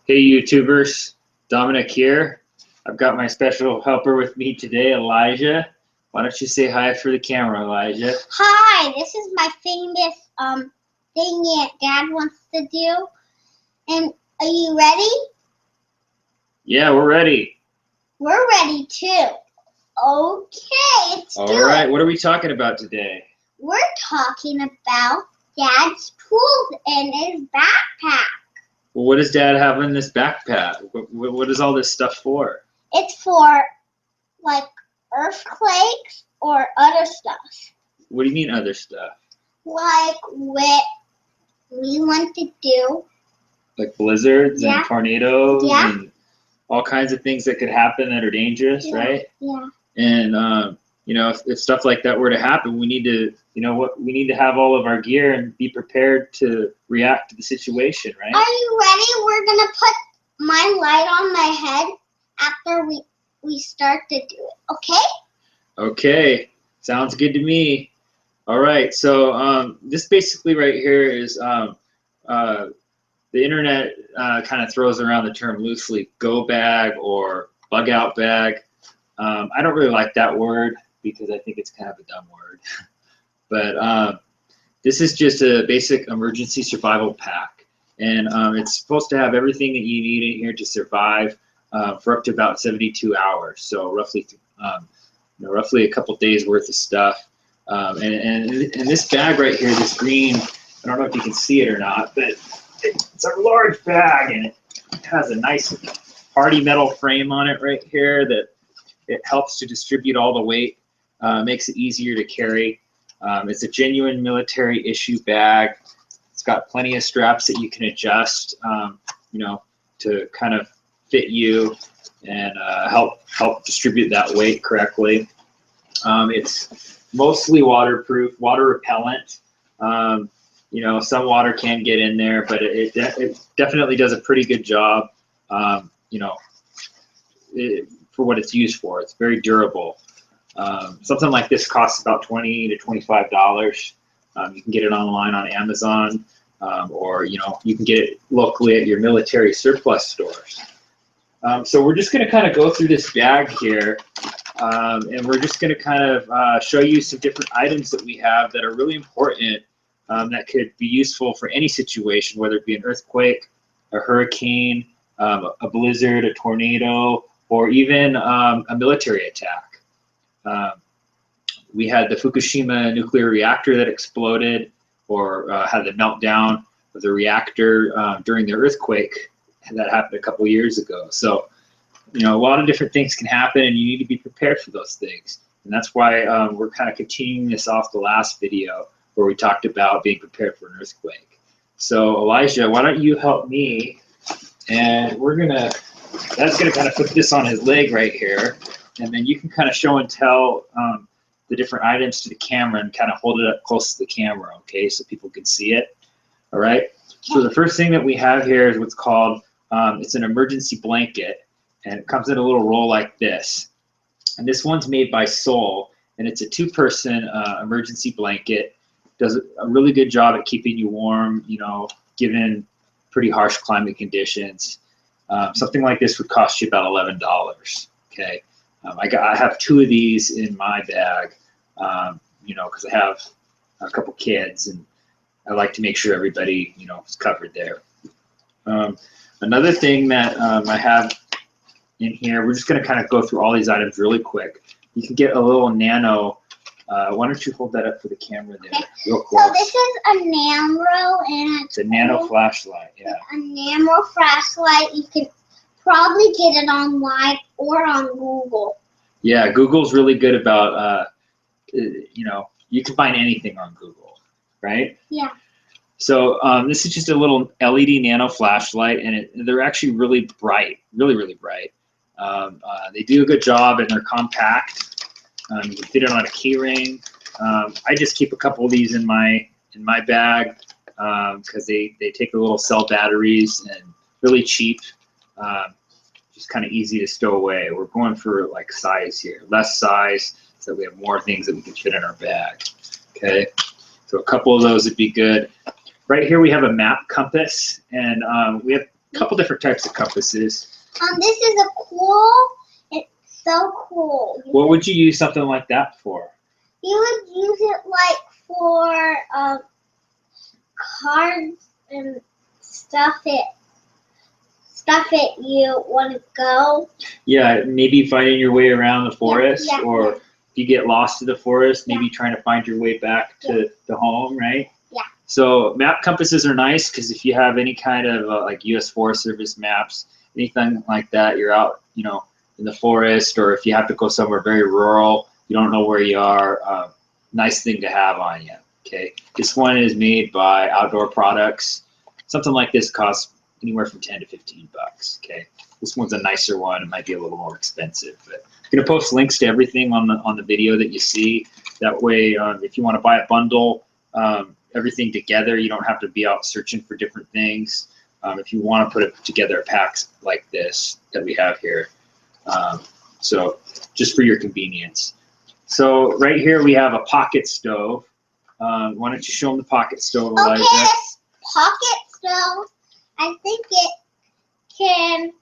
Hey YouTubers, Dominic here. I've got my special helper with me today, Elijah. Why don't you say hi for the camera, Elijah? Hi, this is my famous thing that Dad wants to do. And are you ready? Yeah, we're ready. We're ready too. Okay, let's do it. All right, what are we talking about today? We're talking about Dad's tools in his backpack. Well, what does Dad have in this backpack? What is all this stuff for? It's for like earthquakes or other stuff. What do you mean other stuff? Like what we want to do. Like blizzards and tornadoes Yeah. and all kinds of things that could happen that are dangerous, right? Yeah. And you know, if stuff like that were to happen, we need to, we need to have all of our gear and be prepared to react to the situation, right? Are you ready? We're gonna put my light on my head after we start to do it, okay? Okay, sounds good to me. All right, so this basically right here is the internet kind of throws around the term loosely go bag or bug out bag. I don't really like that word because I think it's kind of a dumb word. But this is just a basic emergency survival pack. And it's supposed to have everything that you need in here to survive for up to about 72 hours. So roughly, roughly a couple days worth of stuff. And this bag right here, this green, I don't know if you can see it or not, but it's a large bag and it has a nice hardy metal frame on it right here that it helps to distribute all the weight, makes it easier to carry. It's a genuine military issue bag. It's got plenty of straps that you can adjust, to kind of fit you and help distribute that weight correctly. It's mostly waterproof, water repellent. Some water can get in there, but it definitely does a pretty good job, for what it's used for. It's very durable. Something like this costs about $20 to $25. You can get it online on Amazon, or you can get it locally at your military surplus stores. So we're just going to kind of go through this bag here, and we're just going to kind of show you some different items that we have that are really important, that could be useful for any situation, whether it be an earthquake, a hurricane, a blizzard, a tornado, or even a military attack. We had the Fukushima nuclear reactor that exploded, or had the meltdown of the reactor during the earthquake that happened a couple years ago. So, a lot of different things can happen, and you need to be prepared for those things. And that's why we're kind of continuing this off the last video where we talked about being prepared for an earthquake. So, Elijah, why don't you help me? And Dad's gonna kind of put this on his leg right here, and then you can kind of show and tell the different items to the camera and kind of hold it up close to the camera, okay, so people can see it. All right. So the first thing that we have here is what's called it's an emergency blanket, and it comes in a little roll like this. And this one's made by Soul, and it's a two-person emergency blanket. Does a really good job at keeping you warm, given pretty harsh climate conditions. Something like this would cost you about $11. Okay. I have two of these in my bag, because I have a couple kids, and I like to make sure everybody, is covered there. Another thing that I have in here, we're just going to kind of go through all these items really quick. You can get a little nano. Why don't you hold that up for the camera there, real close? So this is a nano, and it's a nano flashlight. Yeah. A nano flashlight. You can probably get it online or on Google. Yeah, Google's really good about, you can find anything on Google, right? Yeah. So this is just a little LED nano flashlight, and they're actually really bright, really bright. They do a good job, and they're compact. You can fit it on a key ring. I just keep a couple of these in my bag because they take the little cell batteries and really cheap. Just kind of easy to stow away. We're going for like size here, less size, so that we have more things that we can fit in our bag. Okay, so a couple of those would be good. Right here we have a map compass, and we have couple different types of compasses. This is a cool. It's so cool. What would you use something like that for? You would use it like for cards and stuff it you want to go. Yeah, maybe finding your way around the forest, yeah, or if you get lost in the forest, maybe trying to find your way back to home, right? Yeah. So map compasses are nice because if you have any kind of like U.S. Forest Service maps, anything like that, you're out, you know, in the forest, or if you have to go somewhere very rural, you don't know where you are, nice thing to have on you, okay? This one is made by Outdoor Products. Something like this costs anywhere from 10 to 15 bucks, okay? This one's a nicer one. It might be a little more expensive, but I'm gonna post links to everything on the video that you see. That way, if you want to buy a bundle, everything together, you don't have to be out searching for different things. If you want to put it together packs like this that we have here, so just for your convenience. So right here we have a pocket stove. Why don't you show them the pocket stove, Elijah? Okay, this pocket stove, I think it can,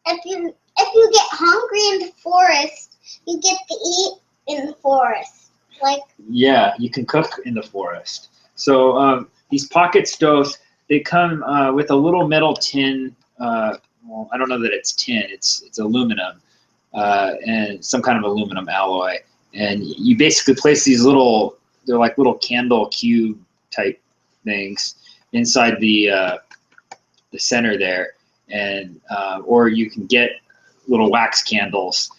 if you get hungry in the forest, you get to eat in the forest. Like, yeah, you can cook in the forest. So these pocket stoves, they come with a little metal tin. Well, I don't know that it's tin. It's aluminum and some kind of aluminum alloy. And you basically place these little, they're like little candle cube type things inside the center there, and or you can get little wax candles,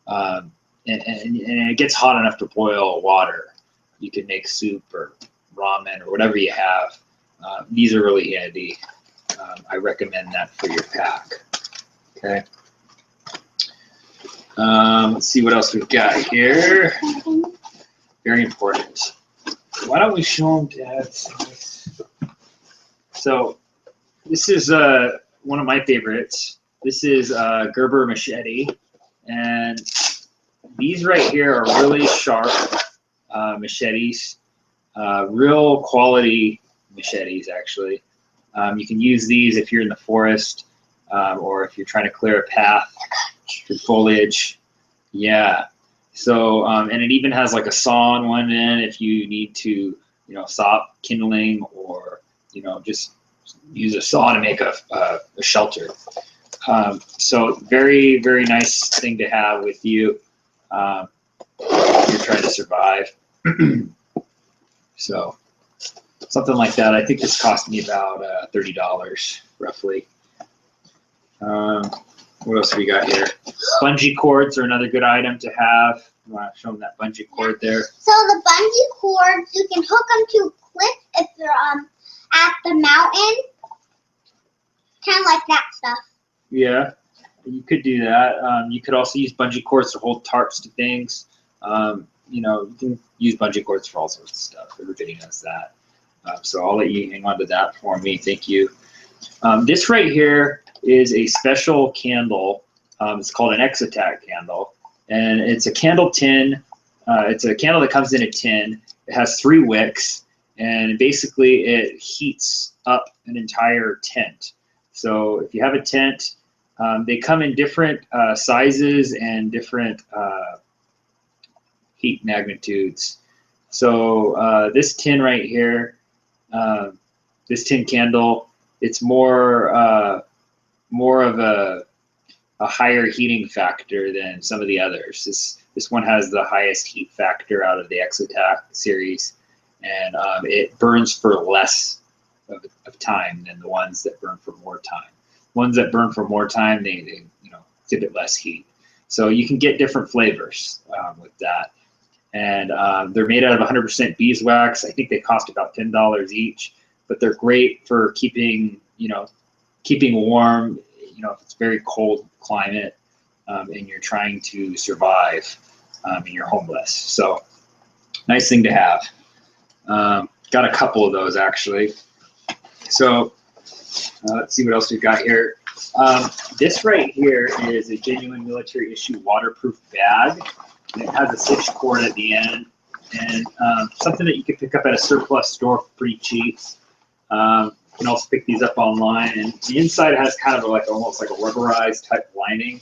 and it gets hot enough to boil water. You can make soup or ramen or whatever you have. These are really handy. I recommend that for your pack. Okay. Let's see what else we've got here. Very important. Why don't we show them, Dad? So this is one of my favorites. This is Gerber machete, and these right here are really sharp machetes, real quality machetes actually. You can use these if you're in the forest or if you're trying to clear a path through foliage. Yeah. So and it even has like a saw on one end if you need to, you know, stop kindling, or you know, just use a saw to make a shelter. So very, very nice thing to have with you if you're trying to survive. So something like that. I think this cost me about $30 roughly. What else we got here? Bungee cords are another good item to have. You want to show them that bungee cord there? So the bungee cords, you can hook them to a cliff if you're at the mountain. Kind of like that stuff. Yeah, you could do that. You could also use bungee cords to hold tarps to things. You know, you can use bungee cords for all sorts of stuff. Everybody knows that. So I'll let you hang on to that for me. Thank you. This right here is a special candle. It's called an Exotac candle, and it's a candle tin. It's a candle that comes in a tin. It has 3 wicks, and basically it heats up an entire tent. So if you have a tent, they come in different sizes and different heat magnitudes. So this tin right here, this tin candle, it's more of a higher heating factor than some of the others. This one has the highest heat factor out of the Exotac series, and it burns for less of time than the ones that burn for more time. Ones that burn for more time, they you know, exhibit less heat. So you can get different flavors with that, and they're made out of 100% beeswax. I think they cost about $10 each, but they're great for keeping, you know, keeping warm. You know, if it's very cold climate and you're trying to survive and you're homeless. So nice thing to have. Got a couple of those actually. So let's see what else we've got here. This right here is a genuine military issue waterproof bag. And it has a 6 cord at the end, and something that you can pick up at a surplus store for pretty cheap. You can also pick these up online, and the inside has kind of like almost like a rubberized type lining.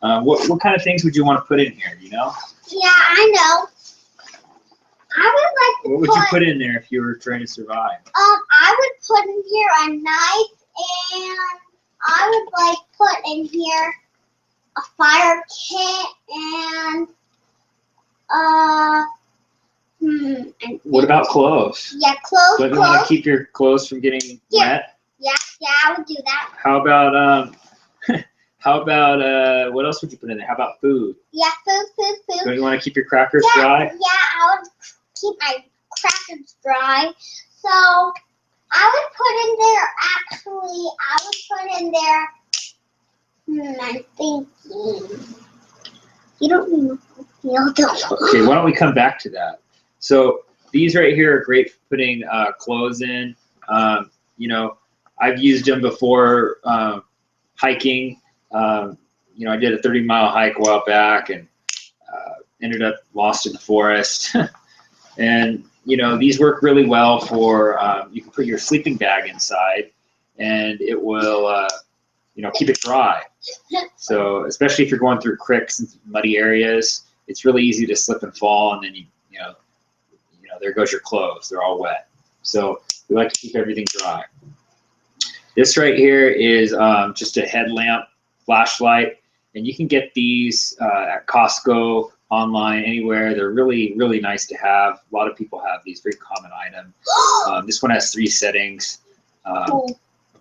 What kind of things would you want to put in here? You know? Yeah, I know. I would like to What would you put in there if you were trying to survive? I would put in here a knife, and I would like put in here a fire kit, and What about clothes? Yeah, clothes. Don't you want to keep your clothes from getting wet? Yeah, I would do that. How about what else would you put in there? How about food? Yeah, food. Don't you want to keep your crackers dry? Yeah, I would keep my crackers dry. So I would put in there, actually, I'm thinking. You don't even feel the Okay, why don't we come back to that? So these right here are great for putting clothes in. You know, I've used them before hiking. You know, I did a 30-mile hike a while back and ended up lost in the forest. And, you know, these work really well for, you can put your sleeping bag inside and it will, you know, keep it dry. So especially if you're going through creeks and muddy areas, it's really easy to slip and fall, and then you know, there goes your clothes. They're all wet. So we like to keep everything dry. This right here is just a headlamp flashlight, and you can get these at Costco, online, anywhere. They're really, really nice to have. A lot of people have these, very common item. This one has 3 settings, a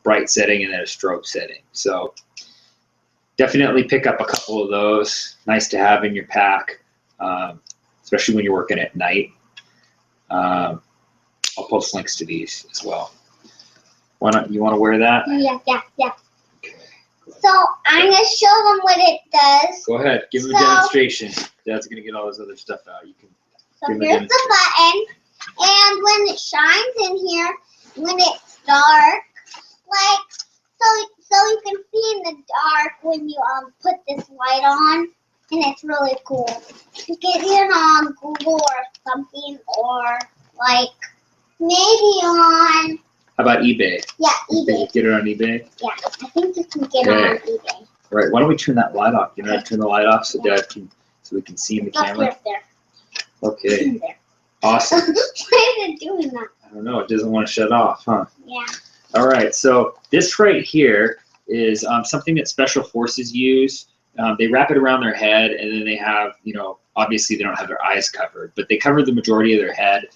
bright setting and then a strobe setting. So definitely pick up a couple of those. Nice to have in your pack, especially when you're working at night. I'll post links to these as well. Why not? You want to wear that? Yeah. Okay. So I'm going to show them what it does. Go ahead. Give them a demonstration. Dad's going to get all this other stuff out. You can. So here's the button, and when it shines in here, when it's dark, like so you can see in the dark when you put this light on, and it's really cool. You get it on Google or something, or like maybe on. How about eBay? Yeah, eBay. Get it on eBay? Yeah, I think you can get it on eBay. All right, why don't we turn that light off? You know how to turn the light off so Dad can, so we can see in the camera? Up there. Okay. Awesome. Why is it doing that? I don't know. It doesn't want to shut off, huh? Yeah. All right. So this right here is something that special forces use. They wrap it around their head, and then they have, you know, obviously they don't have their eyes covered, but they cover the majority of their head.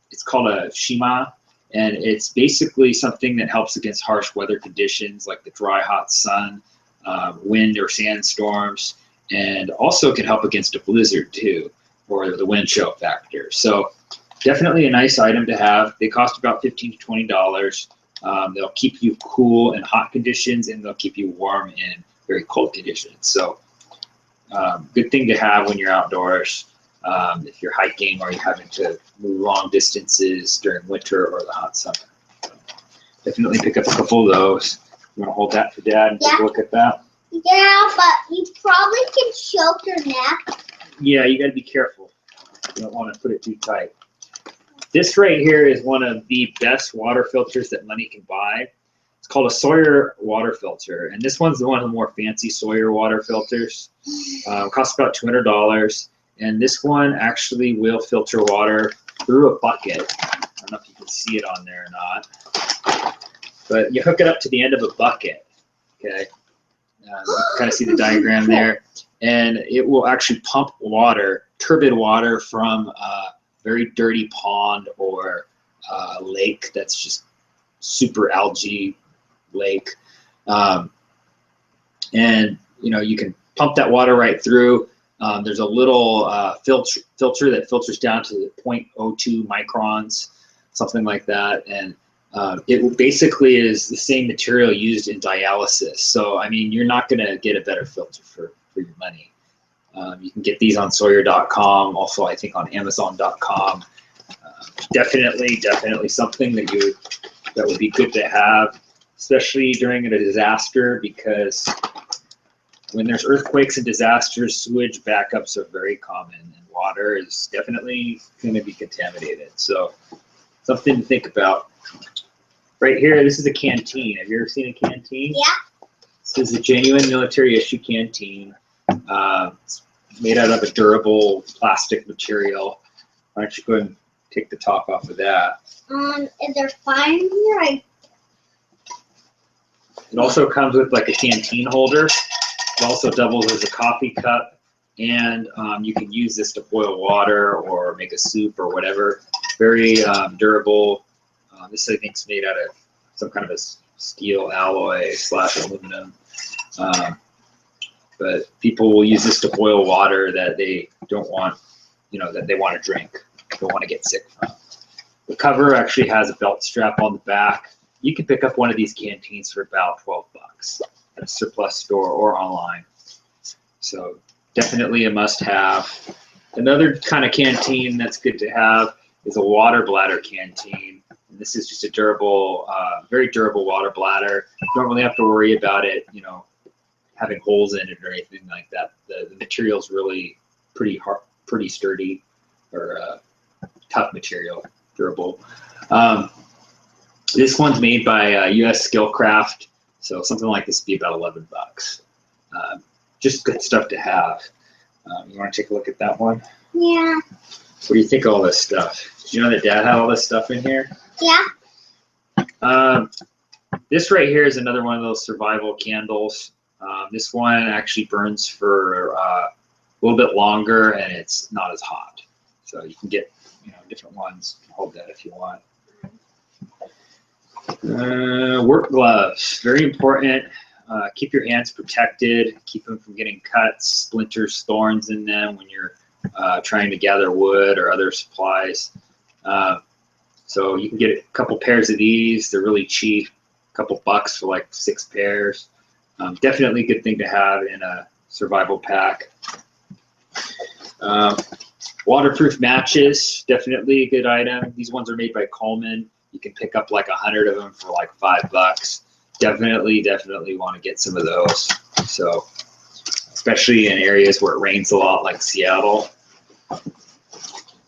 It's called a shima, and it's basically something that helps against harsh weather conditions like the dry, hot sun, wind or sandstorms, and also can help against a blizzard too, or the wind chill factor. So definitely a nice item to have. They cost about $15 to $20. They'll keep you cool in hot conditions, and they'll keep you warm in very cold conditions. So good thing to have when you're outdoors, if you're hiking or you're having to move long distances during winter or the hot summer. Definitely pick up a couple of those. You want to hold that for Dad and take a look at that? Yeah, but you probably can choke your neck. Yeah, you got to be careful. You don't want to put it too tight. This right here is one of the best water filters that money can buy. It's called a Sawyer water filter, and this one's one of the more fancy Sawyer water filters. It costs about $200, and this one actually will filter water through a bucket. I don't know if you can see it on there or not, but you hook it up to the end of a bucket. Okay, you can kind of see the diagram there, and it will actually pump water, turbid water, from a very dirty pond or lake that's just super algae lake, and you know, you can pump that water right through. There's a little filter that filters down to 0.02 microns, something like that, and it basically is the same material used in dialysis. So I mean, you're not going to get a better filter for your money. You can get these on Sawyer.com, also I think on Amazon.com. Definitely something that would be good to have, especially during a disaster, because when there's earthquakes and disasters, sewage backups are very common, and water is definitely going to be contaminated. So something to think about. Right here, this is a canteen. Have you ever seen a canteen? Yeah. This is a genuine military issue canteen. It's made out of a durable plastic material. Why don't you go ahead and take the top off of that? Is there fire in here? It also comes with like a canteen holder. It also doubles as a coffee cup, and you can use this to boil water or make a soup or whatever. Very durable. This I think is made out of some kind of a steel alloy / aluminum. But people will use this to boil water that they don't want, that they want to drink, don't want to get sick from. The cover actually has a belt strap on the back. You can pick up one of these canteens for about 12 bucks at a surplus store or online. So definitely a must-have. Another kind of canteen that's good to have is a water bladder canteen. And this is just a durable, very durable water bladder. You don't really have to worry about it, having holes in it or anything like that. The material's really pretty hard, pretty sturdy, or tough material, durable. This one's made by U.S. Skillcraft, so something like this would be about 11 bucks. Just good stuff to have. You want to take a look at that one? Yeah. What do you think of all this stuff? Did you know that Dad had all this stuff in here? Yeah. This right here is another one of those survival candles. This one actually burns for a little bit longer, and it's not as hot. So you can get different ones. You can hold that if you want. Work gloves, very important. Keep your hands protected. Keep them from getting cuts, splinters, thorns in them when you're trying to gather wood or other supplies. So you can get a couple pairs of these. They're really cheap, a couple bucks for like 6 pairs. Definitely a good thing to have in a survival pack. Waterproof matches, definitely a good item. These ones are made by Coleman. You can pick up like 100 of them for like 5 bucks. Definitely want to get some of those. So, especially in areas where it rains a lot, like Seattle.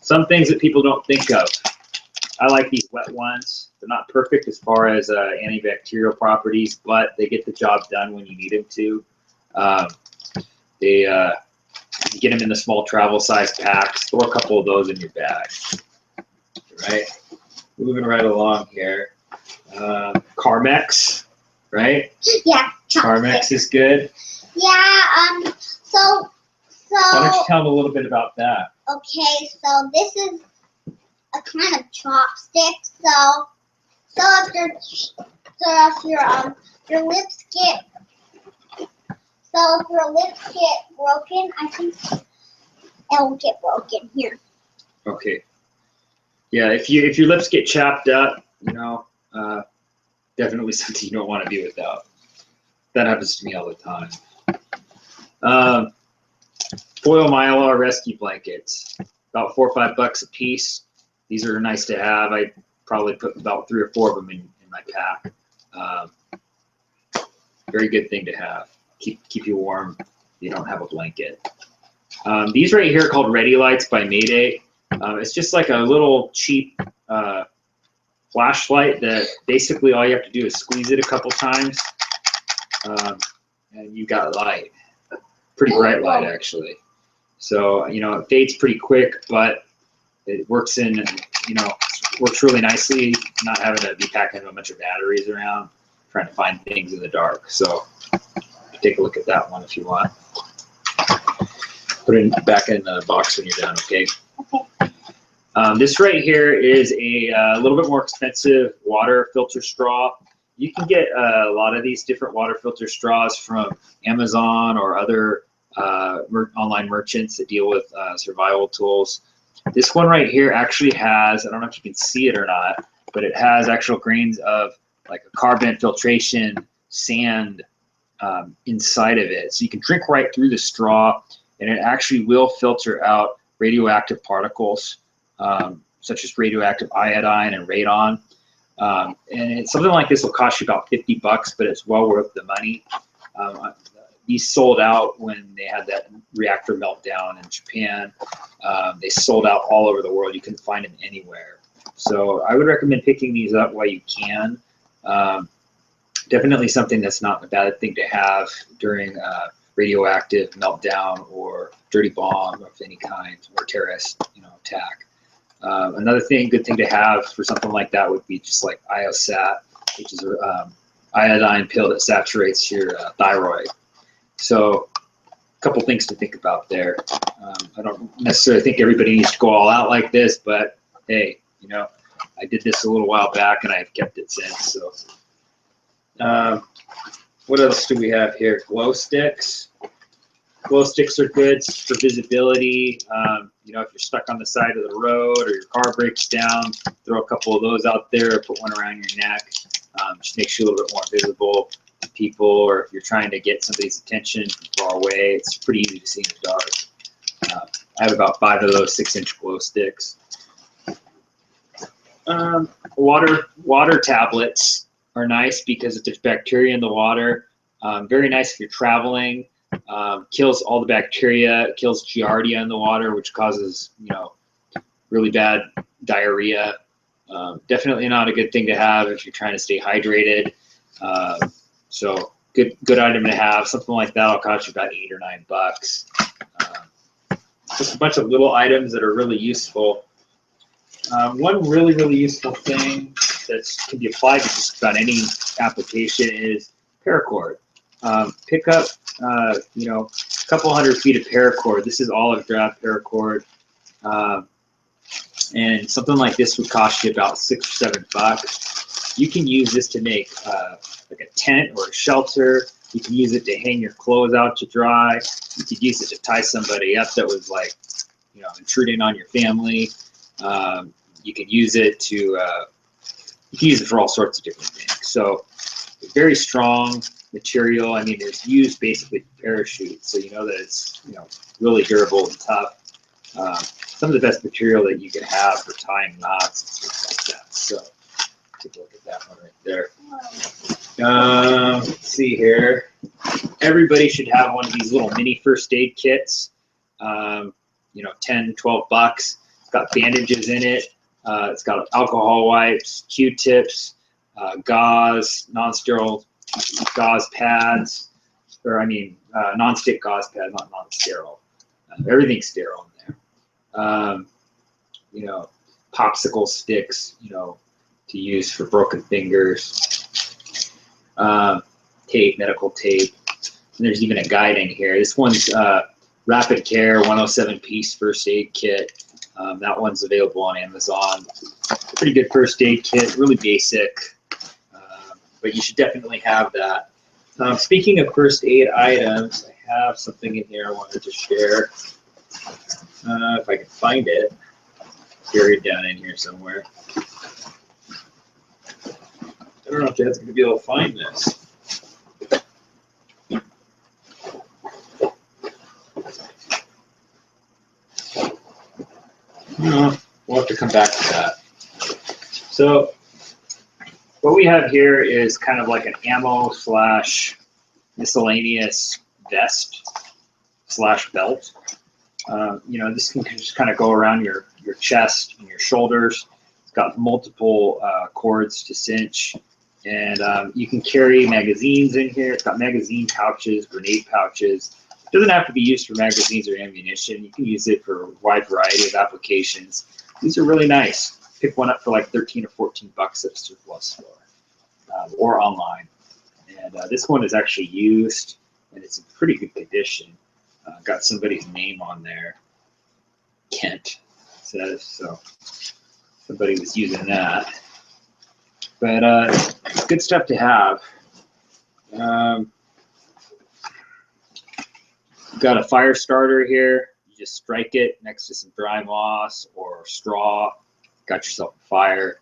Some things that people don't think of. I like these wet ones. They're not perfect as far as antibacterial properties, but they get the job done when you need them to. You get them in the small travel size packs. Throw a couple of those in your bag. Right? Moving right along here. Carmex, right? Yeah. Carmex is good. Yeah. So. Why don't you tell them a little bit about that? Okay. So this is a kind of chopstick. So if your lips get broken, I think it'll get broken here. Okay. Yeah, if your lips get chapped up, definitely something you don't want to be without. That happens to me all the time. Foil Mylar rescue blankets, about 4 or 5 bucks a piece. These are nice to have. I probably put about 3 or 4 of them in my pack. Very good thing to have. Keep you warm. You don't have a blanket. These right here are called Ready Lights by Mayday. It's just like a little cheap flashlight that basically all you have to do is squeeze it a couple times, and you got light. Pretty bright light, actually. So it fades pretty quick, but it works works really nicely. Not having to be packing a bunch of batteries around, trying to find things in the dark. So take a look at that one if you want. Put it back in the box when you're done, okay? Okay. This right here is a little bit more expensive water filter straw. You can get a lot of these different water filter straws from Amazon or other online merchants that deal with survival tools. This one right here actually has, I don't know if you can see it or not, but it has actual grains of like a carbon filtration sand inside of it. So you can drink right through the straw, and it actually will filter out radioactive particles, such as radioactive iodine and radon. And something like this will cost you about 50 bucks, but it's well worth the money. These sold out when they had that reactor meltdown in Japan. They sold out all over the world. You couldn't find them anywhere. So I would recommend picking these up while you can. Definitely something that's not a bad thing to have during radioactive meltdown or dirty bomb of any kind, or terrorist, attack. Another good thing to have for something like that would be just like IOSAT, which is an iodine pill that saturates your thyroid. So a couple things to think about there. I don't necessarily think everybody needs to go all out like this, but hey, I did this a little while back and I've kept it since. So what else do we have here? Glow sticks. Glow sticks are good for visibility. If you're stuck on the side of the road or your car breaks down, throw a couple of those out there, or put one around your neck. Just makes you a little bit more visible to people, or if you're trying to get somebody's attention from far away, it's pretty easy to see in the dark. I have about 5 of those 6-inch glow sticks. Water tablets are nice because if there's bacteria in the water, very nice if you're traveling. Kills all the bacteria, kills giardia in the water, which causes really bad diarrhea. Definitely not a good thing to have if you're trying to stay hydrated. So good item to have. Something like that will cost you about $8 or $9. Just a bunch of little items that are really useful. One really useful thing that can be applied to just about any application is paracord. Pick up a couple hundred feet of paracord. This is olive drab paracord, and something like this would cost you about $6 or $7. You can use this to make like a tent or a shelter. You can use it to hang your clothes out to dry. You could use it to tie somebody up that was intruding on your family. You can use it for all sorts of different things. So very strong material. I mean, it's used basically for parachutes, so you know that it's really durable and tough. Some of the best material that you can have for tying knots and stuff like that. So take a look at that one right there. Let's see here. Everybody should have one of these little mini first aid kits. $10, $12. It's got bandages in it. It's got alcohol wipes, Q-tips, gauze, non-sterile gauze pads, non-stick gauze pads, not non-sterile. Everything's sterile in there. Popsicle sticks, to use for broken fingers. Tape, medical tape. And there's even a guide in here. This one's Rapid Care 107-piece first aid kit. That one's available on Amazon. Pretty good first aid kit, really basic, but you should definitely have that. Speaking of first aid items, I have something in here I wanted to share. If I can find it, buried down in here somewhere. I don't know if Dad's going to be able to find this. No, we'll have to come back to that. So what we have here is kind of like an ammo / miscellaneous vest / belt. This can just kind of go around your chest and your shoulders. It's got multiple cords to cinch, and you can carry magazines in here. It's got magazine pouches, grenade pouches. It doesn't have to be used for magazines or ammunition. You can use it for a wide variety of applications. These are really nice. Pick one up for like 13 or 14 bucks at a surplus store or online. And this one is actually used, and it's in pretty good condition. Got somebody's name on there. Kent says so. Somebody was using that. But good stuff to have. Got a fire starter here. You just strike it next to some dry moss or straw. Got yourself a fire.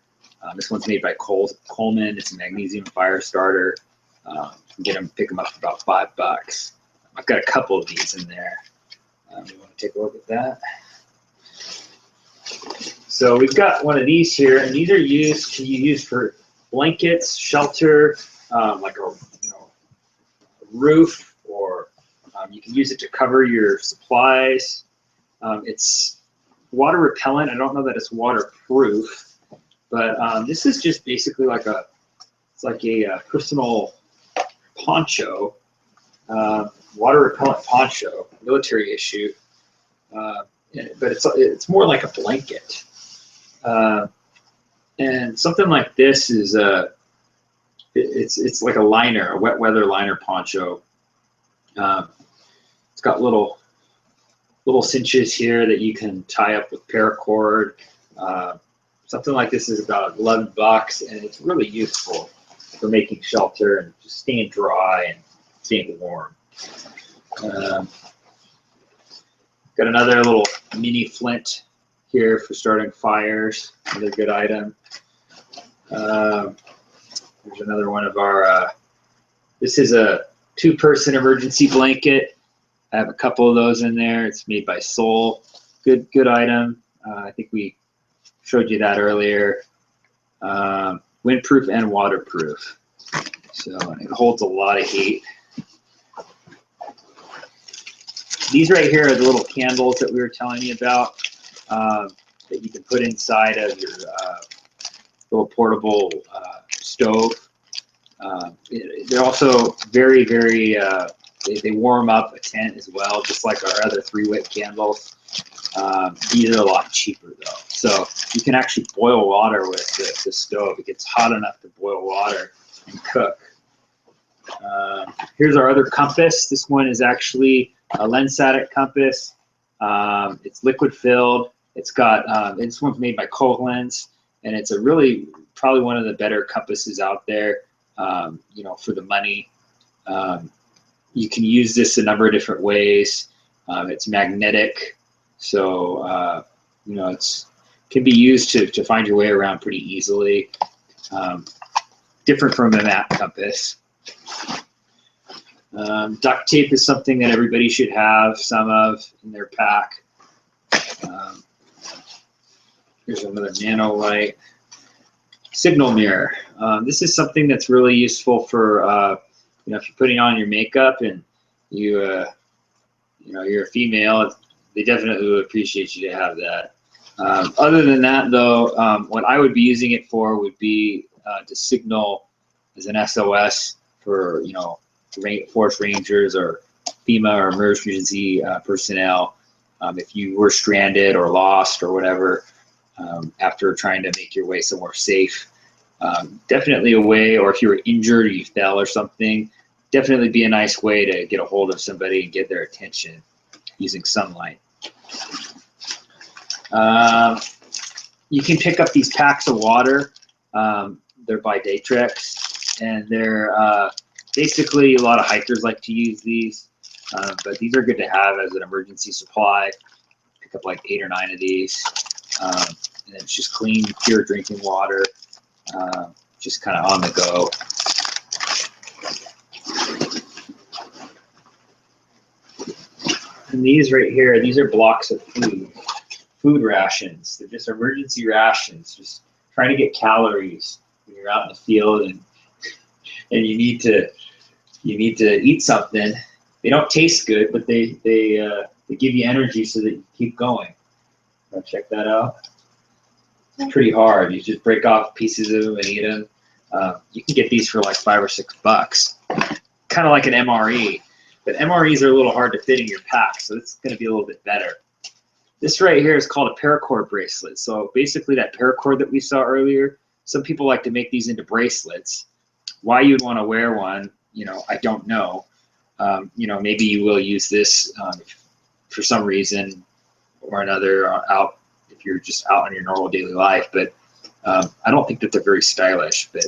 This one's made by Coleman. It's a magnesium fire starter. Pick them up for about $5. I've got a couple of these in there. You want to take a look at that? So we've got one of these here, and these are used for blankets, shelter, like a roof, or you can use it to cover your supplies. It's water repellent. I don't know that it's waterproof, but this is just basically like a It's like a personal poncho, water repellent poncho, military issue, but it's more like a blanket. And something like this is it's like a liner, a wet weather liner poncho. It's got little cinches here that you can tie up with paracord. Something like this is about $11, and it's really useful for making shelter and just staying dry and staying warm. Got another little mini flint here for starting fires. Another good item. There's another one of our. This is a 2-person emergency blanket. I have a couple of those in there. It's made by Soul. Good item. I think we showed you that earlier. Windproof and waterproof. So it holds a lot of heat. These right here are the little candles that we were telling you about that you can put inside of your little portable stove. They're also very, very, they warm up a tent as well, just like our other 3-wick candles. These are a lot cheaper though. So you can actually boil water with the stove. It gets hot enough to boil water and cook. Here's our other compass. This one is actually a Lensatic compass. It's liquid filled. It's got, this one's made by Kohlens, and it's a really, probably one of the better compasses out there, you know, for the money. You can use this a number of different ways. It's magnetic, so you know, can be used to find your way around pretty easily. Different from a map compass. Duct tape is something that everybody should have some of in their pack. Here's another nano light. Signal mirror. This is something that's really useful for you know, if you're putting on your makeup and you know, you're a female, they definitely would appreciate you to have that. Other than that, though, what I would be using it for would be to signal as an SOS for, you know, forest rangers or FEMA or emergency personnel if you were stranded or lost or whatever after trying to make your way somewhere safe. Definitely a way, or if you were injured or you fell or something, definitely be a nice way to get a hold of somebody and get their attention using sunlight. You can pick up these packs of water. They're by Datrix, and they're basically, a lot of hikers like to use these, but these are good to have as an emergency supply. Pick up like 8 or 9 of these, and it's just clean, pure drinking water, just kind of on the go. And these right here, these are blocks of food rations. They're just emergency rations, just trying to get calories when you're out in the field and you need to eat something. They don't taste good, but they give you energy so that you keep going. Want to check that out? It's pretty hard. You just break off pieces of them and eat them. You can get these for like $5 or $6, kind of like an MRE. But MREs are a little hard to fit in your pack, so it's going to be a little bit better. This right here is called a paracord bracelet. So basically that paracord that we saw earlier, some people like to make these into bracelets. Why you'd want to wear one, you know, I don't know. You know, maybe you will use this for some reason or another out if you're just out in your normal daily life. But I don't think that they're very stylish. But,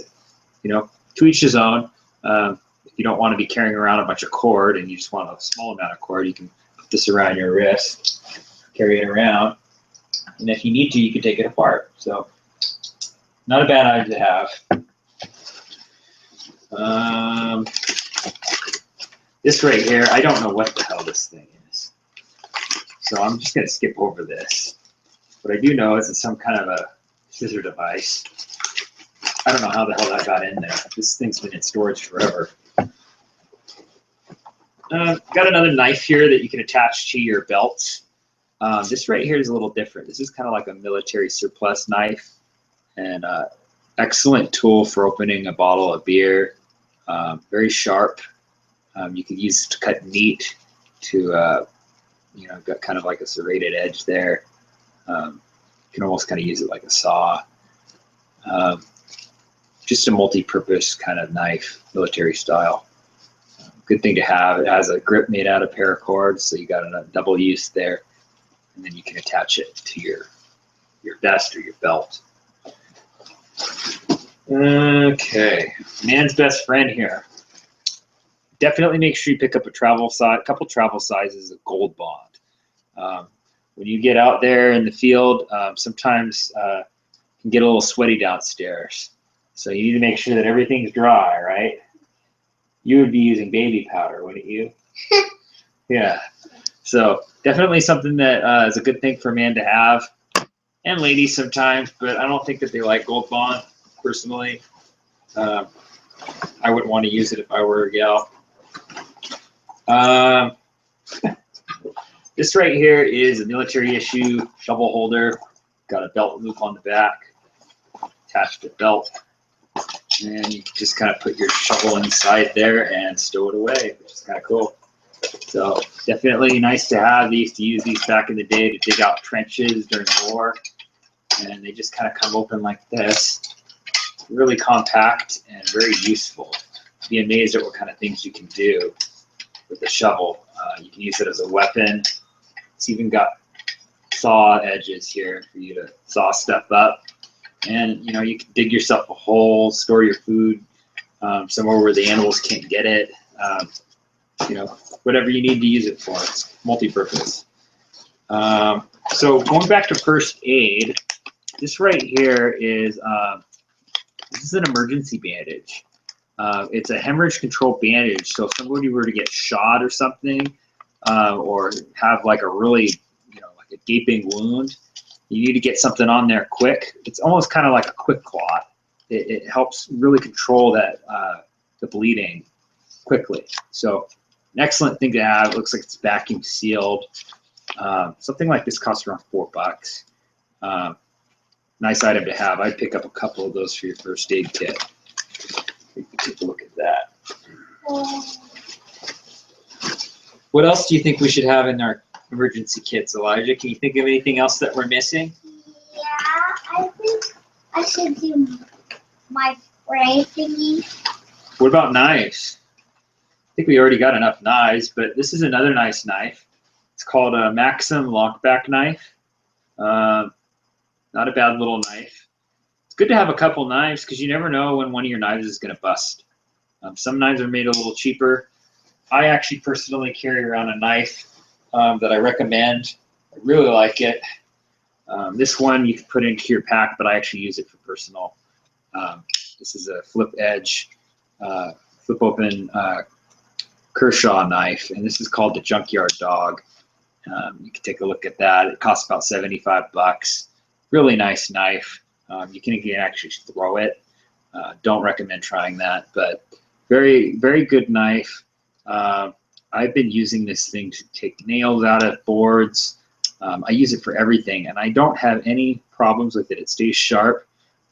you know, to each his own. If you don't want to be carrying around a bunch of cord and you just want a small amount of cord, you can put this around your wrist, carry it around. And if you need to, you can take it apart. So not a bad item to have. This right here, I don't know what the hell this thing is. So I'm just going to skip over this. What I do know is it's some kind of a scissor device. I don't know how the hell that got in there. This thing's been in storage forever. Got another knife here that you can attach to your belt. This right here is a little different. This is kind of like a military surplus knife. And Excellent tool for opening a bottle of beer. Very sharp. You could use it to cut meat to, you know, got kind of like a serrated edge there. You can almost kind of use it like a saw. Just a multi-purpose kind of knife, military style. Good thing to have. It has a grip made out of paracord, so you got a double use there. And then you can attach it to your vest or your belt. Okay, man's best friend here. Definitely make sure you pick up a couple travel sizes of Gold Bond. When you get out there in the field, sometimes it can get a little sweaty downstairs. So you need to make sure that everything's dry, right? You would be using baby powder, wouldn't you? Yeah. So definitely something that is a good thing for a man to have, and ladies sometimes, but I don't think that they like Gold Bond, personally. I wouldn't want to use it if I were a gal. This right here is a military issue shovel holder. Got a belt loop on the back, attached to belt. And you just kind of put your shovel inside there and stow it away, which is kind of cool. So definitely nice to have. They used to use these back in the day to dig out trenches during the war. And they just kind of come open like this. Really compact and very useful. You'd be amazed at what kind of things you can do with the shovel. You can use it as a weapon. It's even got saw edges here for you to saw stuff up. And you know, you can dig yourself a hole, store your food somewhere where the animals can't get it. You know, whatever you need to use it for. It's multi-purpose. So going back to first aid, this right here is this is an emergency bandage. It's a hemorrhage control bandage. So if somebody were to get shot or something, or have like a really, you know, like a gaping wound, you need to get something on there quick. It's almost kind of like a quick clot. It helps really control that the bleeding quickly. So an excellent thing to have. It looks like it's vacuum sealed. Something like this costs around $4. Nice item to have. I'd pick up a couple of those for your first aid kit. You can take a look at that. What else do you think we should have in our emergency kits, Elijah? Can you think of anything else that we're missing? Yeah, I think I should do my spray thingy. What about knives? I think we already got enough knives, but this is another nice knife. It's called a Maxim lockback knife. Not a bad little knife. It's good to have a couple knives because you never know when one of your knives is going to bust. Some knives are made a little cheaper. I actually personally carry around a knife that I recommend. I really like it. This one you can put into your pack, but I actually use it for personal. This is a flip edge, flip open Kershaw knife, and this is called the Junkyard Dog. You can take a look at that. It costs about $75. Really nice knife. You can actually throw it. Don't recommend trying that, but very, very good knife. I've been using this thing to take nails out of boards. I use it for everything, and I don't have any problems with it. It stays sharp.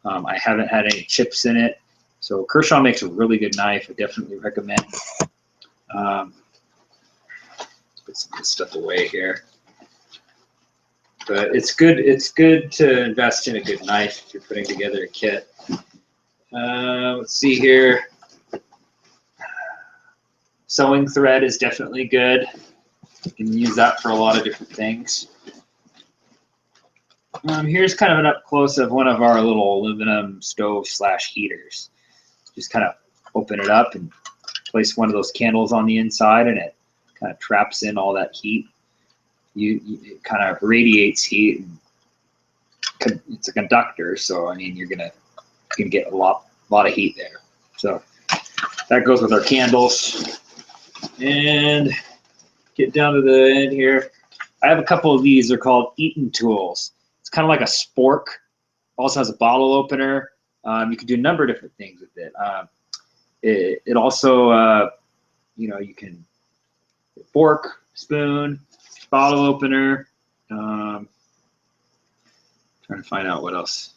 I haven't had any chips in it. So Kershaw makes a really good knife. I definitely recommend. Put some of this stuff away here. But it's good. It's good to invest in a good knife if you're putting together a kit. Let's see here. Sewing thread is definitely good. You can use that for a lot of different things. Here's kind of an up close of one of our little aluminum stove / heaters. Just kind of open it up and place one of those candles on the inside, and it kind of traps in all that heat. It kind of radiates heat. And it's a conductor, so I mean you're gonna get a lot of heat there. So that goes with our candles. And get down to the end here. I have a couple of these. They're called Eaton tools. It's kind of like a spork. Also has a bottle opener. You can do a number of different things with it. It also, you know, you can fork, spoon, bottle opener. Trying to find out what else.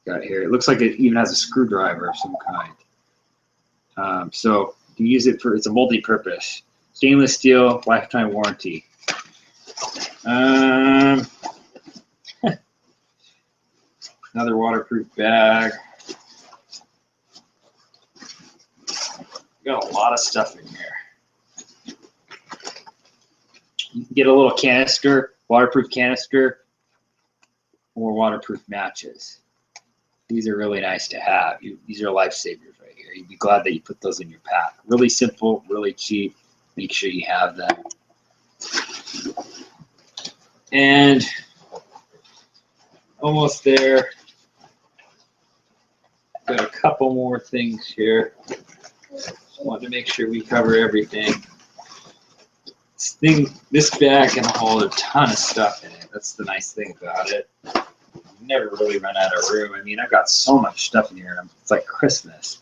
got here. It looks like it even has a screwdriver of some kind. So you can use it for, it's a multi-purpose. Stainless steel, lifetime warranty. Another waterproof bag. Got a lot of stuff in here. You can get a little canister, waterproof canister, or waterproof matches. These are really nice to have. These are lifesavers right here. You'd be glad that you put those in your pack. Really simple, really cheap. Make sure you have them. And almost there. Got a couple more things here. Want to make sure we cover everything. This bag can hold a ton of stuff in it. That's the nice thing about it. You never really run out of room. I mean, I've got so much stuff in here. It's like Christmas.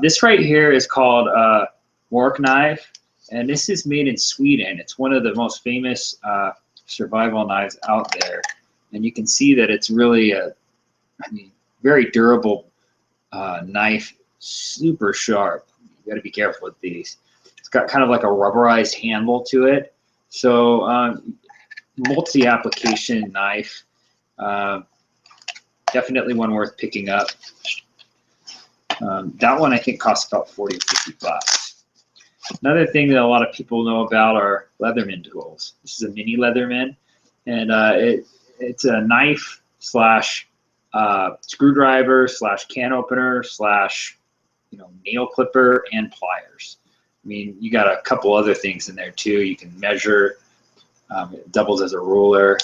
This right here is called a Mork knife, and this is made in Sweden. It's one of the most famous survival knives out there, and you can see that it's really a, very durable knife, super sharp. You got to be careful with these. It's got kind of like a rubberized handle to it, so multi-application knife. Definitely one worth picking up. That one I think costs about 40 or 50 bucks. Another thing that a lot of people know about are Leatherman tools. This is a mini Leatherman, and it's a knife slash screwdriver slash can opener slash nail clipper and pliers. I mean, you got a couple other things in there too. You can measure. It doubles as a ruler.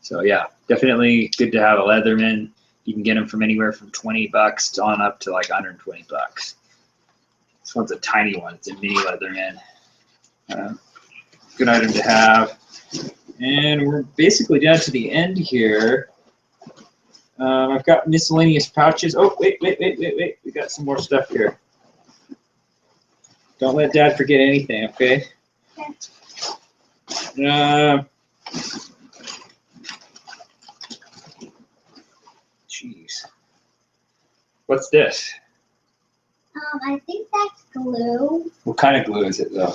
So yeah, definitely good to have a Leatherman. You can get them from anywhere from 20 bucks on up to like 120 bucks. This one's a tiny one. It's a mini Leatherman. Good item to have. And we're basically down to the end here. I've got miscellaneous pouches. Oh, wait. We got some more stuff here. Don't let Dad forget anything, okay? Jeez. What's this? I think that's glue. What kind of glue is it, though?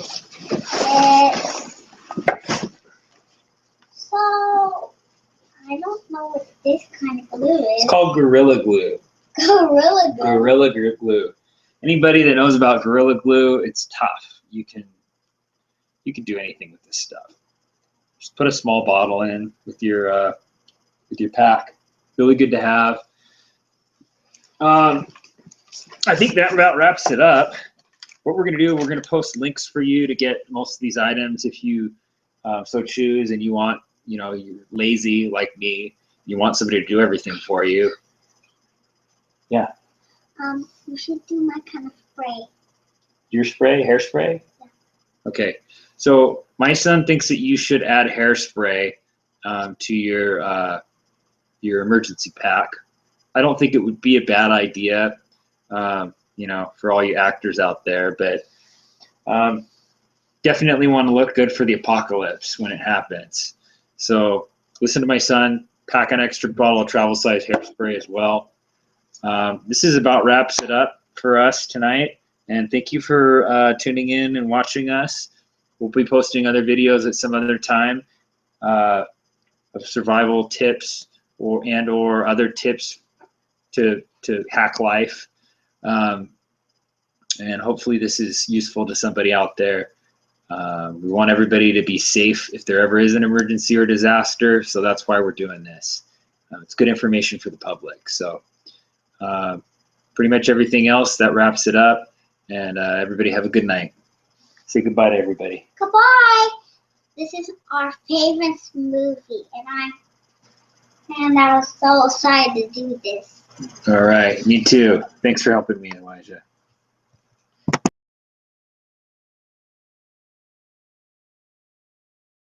So, I don't know what this kind of glue is. It's called Gorilla Glue. Gorilla Glue. Gorilla Glue. Anybody that knows about Gorilla Glue, it's tough. You can do anything with this stuff. Just put a small bottle in with your pack. Really good to have. I think that about wraps it up. What we're going to do, we're going to post links for you to get most of these items if you so choose, and you want, you're lazy like me, you want somebody to do everything for you. Yeah. You should do my kind of spray. Your spray, hairspray? Yeah. Okay. So my son thinks that you should add hairspray to your emergency pack. I don't think it would be a bad idea, for all you actors out there, but definitely want to look good for the apocalypse when it happens. So listen to my son, pack an extra bottle of travel size hairspray as well. This is about wraps it up for us tonight, and thank you for tuning in and watching us. We'll be posting other videos at some other time of survival tips or other tips to hack life. And hopefully this is useful to somebody out there. We want everybody to be safe if there ever is an emergency or disaster, so that's why we're doing this. It's good information for the public. So pretty much everything else, that wraps it up, and everybody have a good night. Say goodbye to everybody. Goodbye. This is our favorite movie, and I was so excited to do this. All right, me too. Thanks for helping me, Elijah.